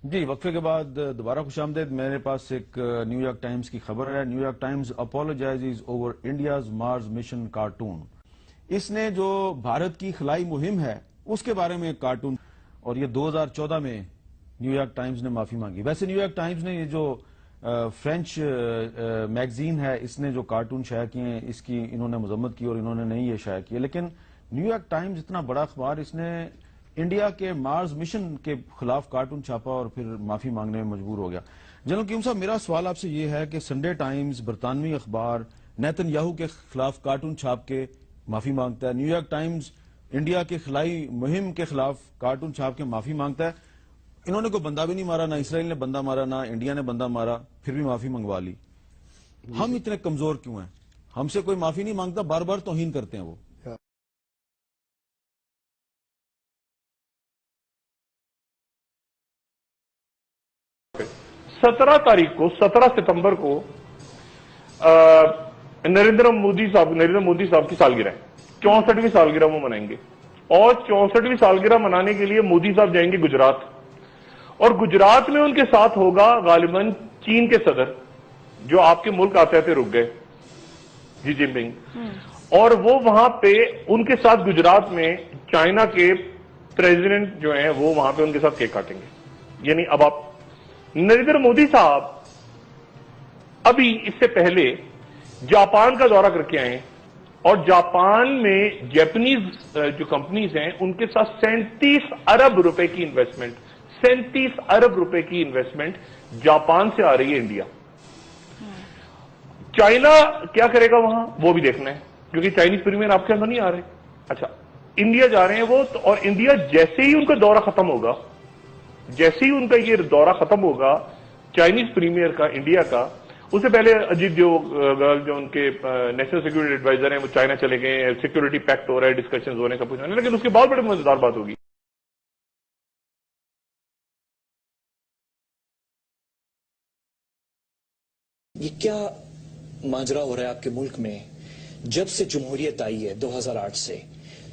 جی وقفے کے بعد دوبارہ خوش آمدید. میرے پاس ایک نیو یارک ٹائمز کی خبر ہے. New York Times apologizes over India's Mars mission cartoon. اس نے جو بھارت کی خلائی مہم ہے اس کے بارے میں ایک کارٹون، اور یہ 2014 میں نیو یارک ٹائمز نے معافی مانگی. ویسے نیو یارک ٹائمز نے یہ جو فرینچ میگزین ہے اس نے جو کارٹون شائع کیے ہیں اس کی انہوں نے مذمت کی اور انہوں نے نہیں یہ شائع کیے، لیکن نیو یارک ٹائمز اتنا بڑا اخبار اس نے انڈیا کے مارز مشن کے خلاف کارٹون چھاپا اور پھر معافی مانگنے میں مجبور ہو گیا. جنرل قیوم صاحب، میرا سوال آپ سے یہ ہے کہ سنڈے ٹائمز برطانوی اخبار نیتن یاہو کے خلاف کارٹون چھاپ کے معافی مانگتا ہے، نیو یارک ٹائمز انڈیا کے خلائی مہم کے خلاف کارٹون چھاپ کے معافی مانگتا ہے. انہوں نے کوئی بندہ بھی نہیں مارا، نہ اسرائیل نے بندہ مارا، نہ انڈیا نے بندہ مارا، پھر بھی معافی منگوا لی. ہم اتنے کمزور کیوں ہیں؟ ہم سے کوئی معافی نہیں مانگتا، بار بار توہین کرتے ہیں وہ. 17 ستمبر کو نریندر مودی صاحب کی سالگرہ ہے. 64ویں سالگرہ وہ منائیں گے، اور 64ویں سالگرہ منانے کے لیے مودی صاحب جائیں گے گجرات، اور گجرات میں ان کے ساتھ ہوگا غالباً چین کے صدر جو آپ کے ملک آتے آتے رک گئے، جی جن پنگ، اور وہ وہاں پہ ان کے ساتھ گجرات میں چائنا کے پریزیڈنٹ جو ہیں وہ وہاں پہ ان کے ساتھ کیک کاٹیں گے. یعنی اب آپ نریندر مودی صاحب ابھی اس سے پہلے جاپان کا دورہ کر کے آئے، اور جاپان میں جیپنیز جو کمپنیز ہیں ان کے ساتھ 37 ارب روپے کی انویسٹمنٹ، 37 ارب روپے کی انویسٹمنٹ جاپان سے آ رہی ہے انڈیا. چائنا کیا کرے گا وہاں وہ بھی دیکھنا ہے، کیونکہ چائنیز پریمیئر آپ کے اندر نہیں آ رہے. اچھا، انڈیا جا رہے ہیں وہ، اور انڈیا جیسے ہی ان کا دورہ ختم ہوگا، جیسے ہی ان کا یہ دورہ ختم ہوگا چائنیز پریمیئر کا انڈیا کا، اس سے پہلے اجیت جو ان کے نیشنل سیکورٹی ایڈوائزر ہیں وہ چائنا چلے گئے ہیں، سیکورٹی پیکٹ ہو رہا ہے، ڈسکشنز ہونے کا کچھ نہیں، لیکن اس کے بعد بڑے مزیدار بات ہوگی. یہ کیا ماجرا ہو رہا ہے آپ کے ملک میں؟ جب سے جمہوریت آئی ہے 2008 سے،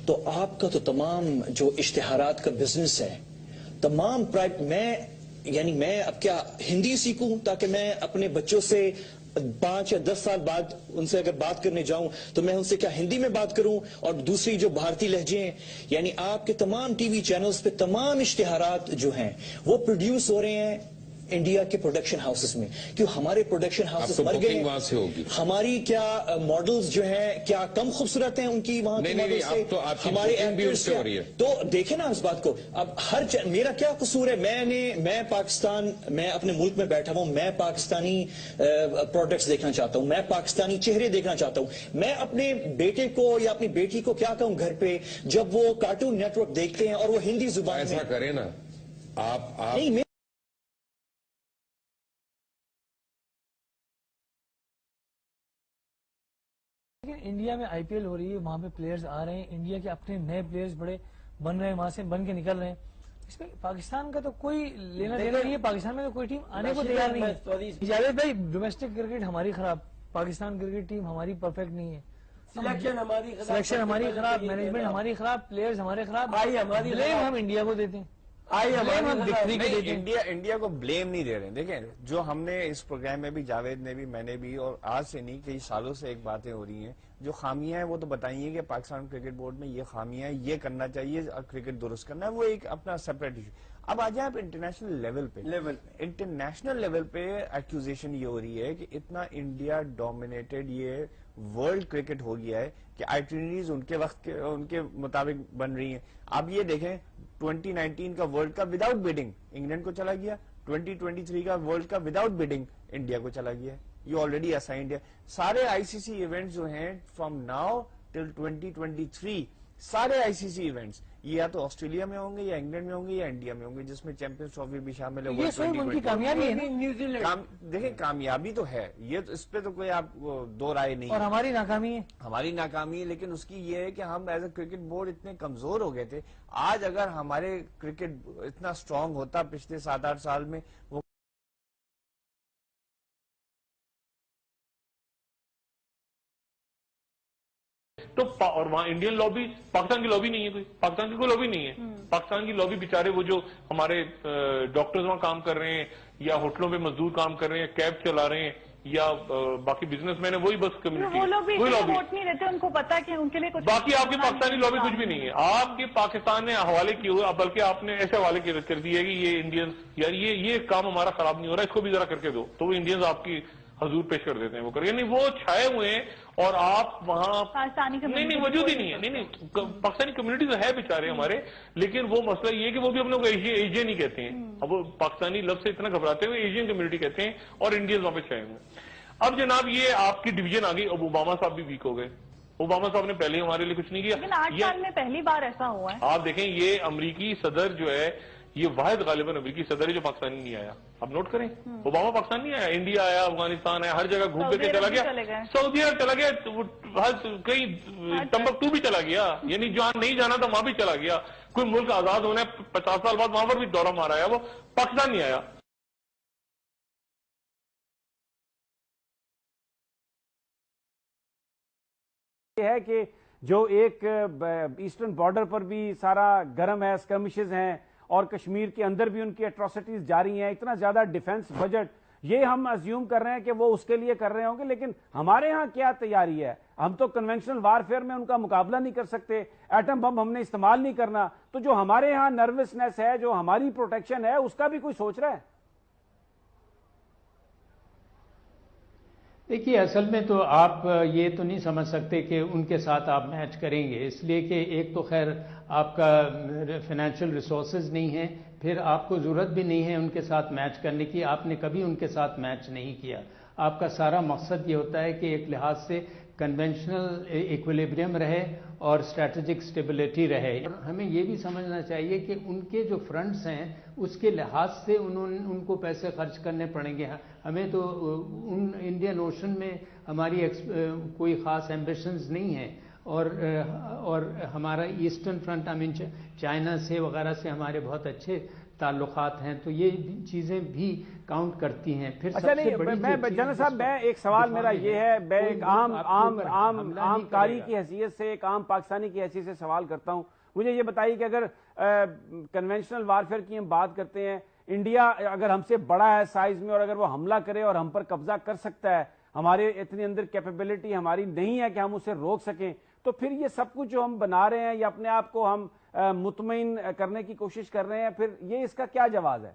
تو آپ کا تو تمام جو اشتہارات کا بزنس ہے، تمام میں اب کیا ہندی سیکھوں تاکہ میں اپنے بچوں سے 5 یا 10 سال بعد ان سے اگر بات کرنے جاؤں تو میں ان سے کیا ہندی میں بات کروں، اور دوسری جو بھارتی لہجے ہیں. یعنی آپ کے تمام ٹی وی چینلز پہ تمام اشتہارات جو ہیں وہ پروڈیوس ہو رہے ہیں انڈیا کے پروڈکشن ہاؤسز میں. کیوں ہمارے پروڈکشن ہاؤسز مر گئے ہیں؟ ہماری کیا ماڈلز جو ہیں کیا کم خوبصورت ہیں ان کی وہاں کی ماڈل سے؟ ہمارے ایکٹرز تو دیکھیں نا اس بات کو. اب میرا کیا قصور ہے؟ میں پاکستان، میں اپنے ملک میں بیٹھا ہوں، میں پاکستانی پروڈکٹس دیکھنا چاہتا ہوں، میں پاکستانی چہرے دیکھنا چاہتا ہوں. میں اپنے بیٹے کو یا اپنی بیٹی کو کیا کہوں گھر پہ جب وہ کارٹون نیٹ ورک دیکھتے ہیں اور وہ ہندی زبان میں؟ ایسا کریں نا آپ نہیں، انڈیا میں آئی پی ایل ہو رہی ہے، وہاں پہ پلیئرز آ رہے ہیں، انڈیا کے اپنے نئے پلیئرز بڑے بن رہے ہیں، وہاں سے بن کے نکل رہے ہیں. اس میں پاکستان کا تو کوئی لینا دینا نہیں ہے، پاکستان میں تو کوئی ٹیم آنے کو تیار نہیں ہے. جاوید بھائی، ڈومیسٹک کرکٹ ہماری خراب، پاکستان کرکٹ ٹیم ہماری پرفیکٹ نہیں ہے، سلیکشن ہماری خراب، مینجمنٹ ہماری خراب، پلیئرز ہمارے خراب، بلیم ہم انڈیا کو دیتے ہیں. انڈیا کو بلیم نہیں دے رہے ہیں. دیکھیں، جو ہم نے اس پروگرام میں بھی، جاوید نے بھی، میں نے بھی، اور آج سے نہیں کئی سالوں سے ایک باتیں ہو رہی ہیں، جو خامیاں ہیں وہ تو بتائیے کہ پاکستان کرکٹ بورڈ میں یہ خامیاں ہیں، یہ کرنا چاہیے، کرکٹ درست کرنا ہے، وہ ایک اپنا سیپریٹ ایشو. اب آ جائیں آپ انٹرنیشنل لیول پہ. انٹرنیشنل لیول پہ ایکوزیشن یہ ہو رہی ہے کہ اتنا انڈیا ڈومینیٹڈ یہ ورلڈ کرکٹ ہو گیا ہے کہ آئٹنریز ان کے وقت ان کے مطابق بن رہی ہیں. اب یہ دیکھیں 2019 کا world cup without bedding England کو چلا گیا، 2023 کا world cup without bedding India کو چلا گیا. یہ آلریڈی اسائنڈ ہے. سارے آئی سی سی ایونٹس جو ہیں فرام ناؤ ٹل 2023، سارے آئی سی سی ایونٹس یہ یا تو آسٹریلیا میں ہوں گے، یا انگلینڈ میں ہوں گے، یا انڈیا میں ہوں گے، جس میں چیمپئنز ٹرافی بھی شامل ہے. یہ سب ان کی کامیابی ہے. دیکھیں کامیابی تو ہے، یہ اس پہ تو کوئی آپ دو رائے نہیں. اور ہماری ناکامی ہے، ہماری ناکامی ہے، لیکن اس کی یہ ہے کہ ہم ایز اے کرکٹ بورڈ اتنے کمزور ہو گئے تھے. آج اگر ہمارے کرکٹ اتنا سٹرونگ ہوتا پچھلے 7-8 سال میں، وہ تو اور وہاں انڈین لابی، پاکستان کی لابی نہیں ہے، کوئی پاکستان کی کوئی لابی نہیں ہے. پاکستان کی لابی بیچارے وہ جو ہمارے ڈاکٹرز وہاں کام کر رہے ہیں یا ہوٹلوں پہ مزدور کام کر رہے ہیں، کیب چلا رہے ہیں یا باقی بزنس مین ہے، وہی بس کمیونٹی، وہ لوگ بھی وہی لابی. ووٹ نہیں دیتے، ان کو پتا کہ ان کے لیے کچھ باقی آپ کی پاکستانی لابی کچھ بھی نہیں ہے. آپ کے پاکستان نے حوالے کیے ہوئے، بلکہ آپ نے ایسے حوالے کر دیے کہ یہ انڈینز یار یہ کام ہمارا خراب نہیں ہو رہا، اس کو بھی ذرا کر کے دو، تو وہ انڈینز آپ کی حضور پیش کر دیتے ہیں وہ کر، یعنی وہ چھائے ہوئے ہیں. اور آپ وہاں پاکستانی نہیں وجود ہی نہیں ہے. نہیں پاکستانی کمیونٹی تو ہے بیچارے ہمارے، لیکن وہ مسئلہ یہ ہے کہ وہ بھی اپنے کو ایشین ہی کہتے ہیں. اب وہ پاکستانی لفظ سے اتنا گھبراتے ہوئے ایشین کمیونٹی کہتے ہیں، اور انڈینز وہاں پہ چھائے ہوئے ہیں. اب جناب یہ آپ کی ڈویژن آ گئی. اب اوباما صاحب بھی ویک ہو گئے. اوباما صاحب نے پہلے ہمارے لیے کچھ نہیں کیا. لیکن 8 سال میں پہلی بار ایسا ہوا ہے. آپ دیکھیں یہ امریکی صدر جو ہے، یہ واحد غالباً امریکی صدر ہے جو پاکستانی نہیں آیا. اب نوٹ کریں، اوباما پاکستان نہیں آیا، انڈیا آیا، افغانستان آیا، ہر جگہ گھوم کے چلا گیا. سعودی عرب چلا گیا، کہیں ٹمبکٹو بھی چلا گیا، یعنی جہاں نہیں جانا تھا وہاں بھی چلا گیا. کوئی ملک آزاد ہونا ہے 50 سال بعد، وہاں پر بھی دورہ مارا ہے. وہ پاکستان نہیں آیا. یہ ہے کہ جو ایک ایسٹرن بارڈر پر بھی سارا گرم ہے، اسکرمشز ہیں، اور کشمیر کے اندر بھی ان کی اٹراسٹیز جاری ہیں، اتنا زیادہ ڈیفنس بجٹ، یہ ہم ازیوم کر رہے ہیں کہ وہ اس کے لیے کر رہے ہوں گے. لیکن ہمارے ہاں کیا تیاری ہے؟ ہم تو کنونشنل وارفیئر میں ان کا مقابلہ نہیں کر سکتے، ایٹم بم ہم نے استعمال نہیں کرنا. تو جو ہمارے ہاں نروسنس ہے، جو ہماری پروٹیکشن ہے، اس کا بھی کوئی سوچ رہا ہے؟ دیکھیے اصل میں تو آپ یہ تو نہیں سمجھ سکتے کہ ان کے ساتھ آپ میچ کریں گے، اس لیے کہ ایک تو خیر آپ کا فائنینشیل ریسورسز نہیں ہیں، پھر آپ کو ضرورت بھی نہیں ہے ان کے ساتھ میچ کرنے کی. آپ نے کبھی ان کے ساتھ میچ نہیں کیا. آپ کا سارا مقصد یہ ہوتا ہے کہ ایک لحاظ سے کنونشنل ایکویلیبریم رہے اور اسٹریٹجک سٹیبلٹی رہے. ہمیں یہ بھی سمجھنا چاہیے کہ ان کے جو فرنٹس ہیں اس کے لحاظ سے ان کو پیسے خرچ کرنے پڑیں گے. ہمیں تو انڈین اوشن میں ہماری کوئی خاص ایمبیشنز نہیں ہیں، اور ہمارا ایسٹرن فرنٹ چائنا سے وغیرہ سے ہمارے بہت اچھے تعلقات ہیں، تو یہ چیزیں بھی کاؤنٹ کرتی ہیں. پھر اچھا نہیں، جنرل صاحب میں ایک سوال میرا یہ ہے، میں ایک عام قاری کی حیثیت سے، ایک عام پاکستانی کی حیثیت سے سوال کرتا ہوں. مجھے یہ بتائیے کہ اگر کنونشنل وارفیئر کی ہم بات کرتے ہیں، انڈیا اگر ہم سے بڑا ہے سائز میں، اور اگر وہ حملہ کرے اور ہم پر قبضہ کر سکتا ہے، ہمارے اتنی اندر کیپیبلٹی ہماری نہیں ہے کہ ہم اسے روک سکیں، تو پھر یہ سب کچھ جو ہم بنا رہے ہیں یا اپنے آپ کو ہم مطمئن کرنے کی کوشش کر رہے ہیں، پھر یہ اس کا کیا جواز ہے؟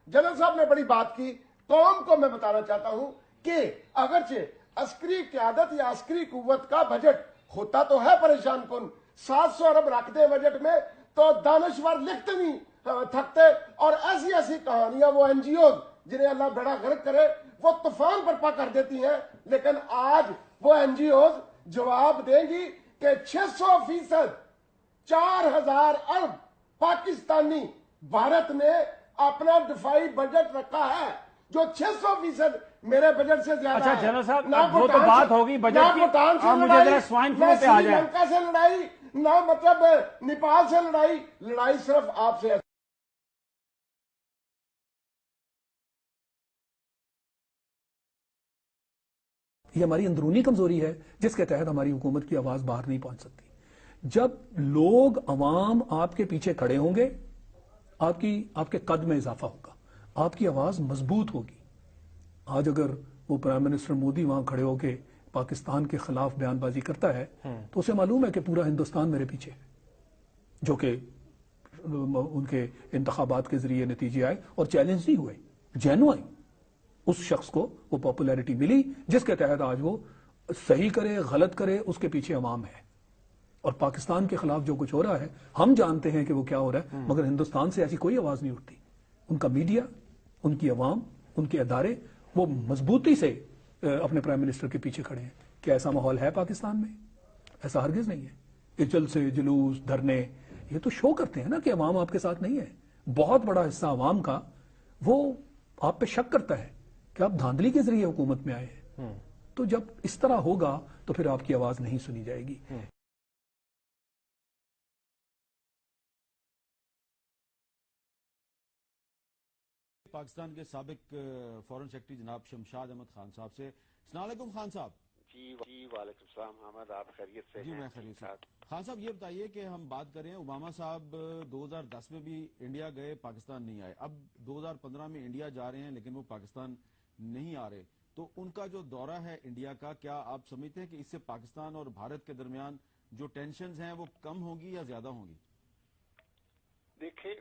جنرل صاحب نے بڑی بات کی. قوم کو میں بتانا چاہتا ہوں کہ اگرچہ عسکری قیادت یا عسکری قوت کا بجٹ ہوتا تو ہے پریشان کن، 700 ارب رکھ دے بجٹ میں تو دانشور لکھتے نہیں تھکتے، اور ایسی ایسی کہانیاں وہ این جی اوز جنہیں اللہ بیڑا غرق کرے وہ طوفان برپا کر دیتی ہیں. لیکن آج وہ این جی اوز جواب دیں گی کہ 600% 4000 ارب پاکستانی بھارت نے اپنا دفاعی بجٹ رکھا ہے، جو 600% میرے بجٹ سے زیادہ ہے. اچھا جنرل صاحب وہ تو بات ہوگی بجٹ کی، آپ مجھے ذرا سوائن فلو پہ آ جائیں. نہ سری لنکا سے لڑائی، نہ مطلب نیپال سے لڑائی صرف آپ سے. یہ ہماری اندرونی کمزوری ہے جس کے تحت ہماری حکومت کی آواز باہر نہیں پہنچ سکتی. جب لوگ عوام آپ کے پیچھے کھڑے ہوں گے، آپ کے قد میں اضافہ ہوگا، آپ کی آواز مضبوط ہوگی. آج اگر وہ پرائم منسٹر مودی وہاں کھڑے ہو کے پاکستان کے خلاف بیان بازی کرتا ہے تو اسے معلوم ہے کہ پورا ہندوستان میرے پیچھے ہے، جو کہ ان کے انتخابات کے ذریعے نتیجے آئے اور چیلنج نہیں ہوئے، جینوئن اس شخص کو وہ پاپولیرٹی ملی جس کے تحت آج وہ صحیح کرے غلط کرے اس کے پیچھے عوام ہے. اور پاکستان کے خلاف جو کچھ ہو رہا ہے ہم جانتے ہیں کہ وہ کیا ہو رہا ہے، مگر ہندوستان سے ایسی کوئی آواز نہیں اٹھتی. ان کا میڈیا، ان کی عوام، ان کے ادارے وہ مضبوطی سے اپنے پرائم منسٹر کے پیچھے کھڑے ہیں. کیا ایسا ماحول ہے پاکستان میں؟ ایسا ہرگز نہیں ہے. جلسے جلوس دھرنے یہ تو شو کرتے ہیں نا کہ عوام آپ کے ساتھ نہیں ہے. بہت بڑا حصہ عوام کا وہ آپ پہ شک کرتا ہے کہ آپ دھاندلی کے ذریعے حکومت میں آئے ہیں. تو جب اس طرح ہوگا تو پھر آپ کی آواز نہیں سنی جائے گی. پاکستان کے سابق فورن سیکرٹری جناب شمشاد احمد خان صاحب سے. السلام علیکم خان صاحب. جی جی وعلیکم السلام حامد، آپ خیریت سے جی ہیں؟ میں خیریت سے. خان صاحب یہ بتائیے کہ ہم بات کریں اوباما صاحب 2010 میں بھی انڈیا گئے، پاکستان نہیں آئے. اب 2015 میں انڈیا جا رہے ہیں لیکن وہ پاکستان نہیں آ رہے. تو ان کا جو دورہ ہے انڈیا کا، کیا آپ سمجھتے ہیں کہ اس سے پاکستان اور بھارت کے درمیان جو ٹینشنز ہیں وہ کم ہوں گی یا زیادہ ہوں گی؟ دیکھیں،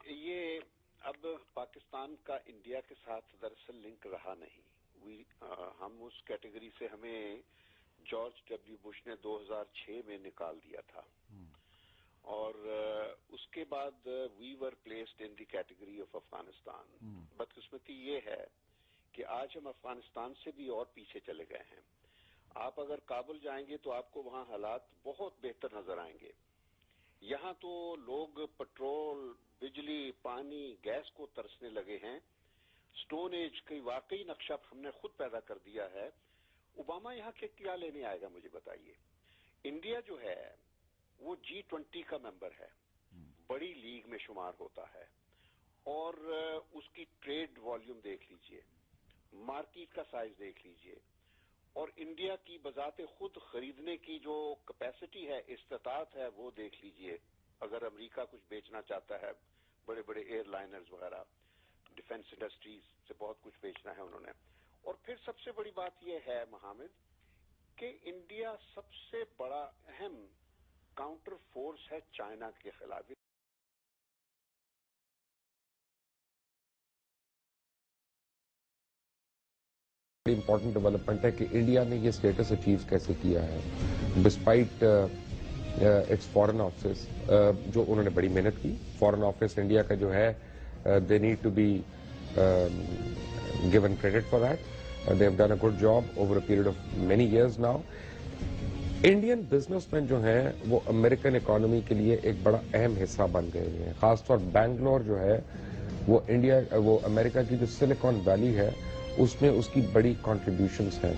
یہ اب پاکستان کا انڈیا کے ساتھ دراصل لنک رہا نہیں. ہم اس کیٹیگری سے ہمیں جارج ڈبلیو بش نے 2006 میں نکال دیا تھا، اور اس کے بعد we were placed in the category of Afghanistan. بدقسمتی یہ ہے کہ آج ہم افغانستان سے بھی اور پیچھے چلے گئے ہیں. آپ اگر کابل جائیں گے تو آپ کو وہاں حالات بہت بہتر نظر آئیں گے. یہاں تو لوگ پٹرول، بجلی، پانی، گیس کو ترسنے لگے ہیں. سٹون ایج کی واقعی نقشہ ہم نے خود پیدا کر دیا ہے. اوباما یہاں کے کیا لینے آئے گا مجھے بتائیے. انڈیا جو ہے وہ G20 کا ممبر ہے، بڑی لیگ میں شمار ہوتا ہے، اور اس کی ٹریڈ والیوم دیکھ لیجئے، مارکیٹ کا سائز دیکھ لیجئے، اور انڈیا کی بذات خود خریدنے کی جو کیپیسٹی ہے، استطاعت ہے، وہ دیکھ لیجئے. اگر امریکہ کچھ بیچنا چاہتا ہے، بڑے بڑے ایئر لائنرز وغیرہ، ڈیفنس انڈسٹریز سے بہت کچھ بیچنا ہے انہوں نے. اور پھر سب سے بڑی بات یہ ہے محمد کہ انڈیا سب سے بڑا اہم کاؤنٹر فورس ہے چائنا کے خلاف. امپورٹنٹ ڈیولپمنٹ ہے کہ انڈیا نے یہ اسٹیٹس اچیو کیسے کیا ہے ڈسپائٹ اٹس فورن آفس. جو انہوں نے بڑی محنت کی. فورن آفس انڈیا کا جو ہے they need to be given credit for that. They have done a good job over a period of many years now. Indian business man جو ہیں وہ امریکن اکانومی کے لیے ایک بڑا اہم حصہ بن گئے ہیں. خاص طور بینگلور جو ہے وہ امریکہ کی جو سلیکان ویلی ہے اس میں اس کی بڑی کنٹریبیوشنز ہیں.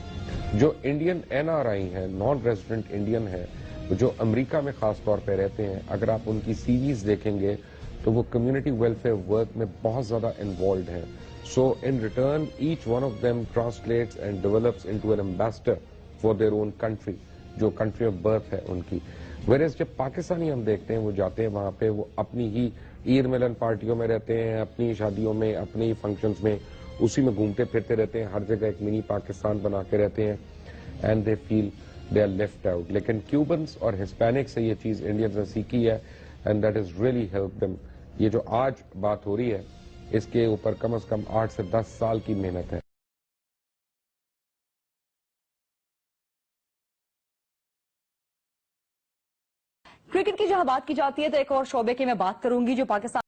جو انڈین NRI ہیں، نان ریزیڈنٹ انڈین ہیں، جو امریکہ میں خاص طور پہ رہتے ہیں، اگر آپ ان کی سیریز دیکھیں گے تو وہ کمیونٹی ویلفیئر ورک میں بہت زیادہ انوالوڈ ہیں. So in return, each one of them translates and develops into an ambassador for their own country, جو country of birth ہے ان کی. Whereas جب پاکستانی ہم دیکھتے ہیں وہ جاتے ہیں وہاں پہ، وہ اپنی ہی عید ملن پارٹیوں میں رہتے ہیں، اپنی شادیوں میں، اپنی ہی فنکشنز میں، اسی میں گھومتے پھرتے رہتے ہیں، ہر جگہ ایک منی پاکستان بنا کے رہتے ہیں. And they feel they are left out. لیکن کیوبنس اور ہسپینک سے یہ چیز انڈینز نے سیکھی ہے and that has really helped them. یہ جو آج بات ہو رہی ہے اس کے اوپر کم از کم 8 سے 10 سال کی محنت ہے. کرکٹ کی جہاں بات کی جاتی ہے تو ایک اور شعبے کی میں بات کروں گی جو پاکستان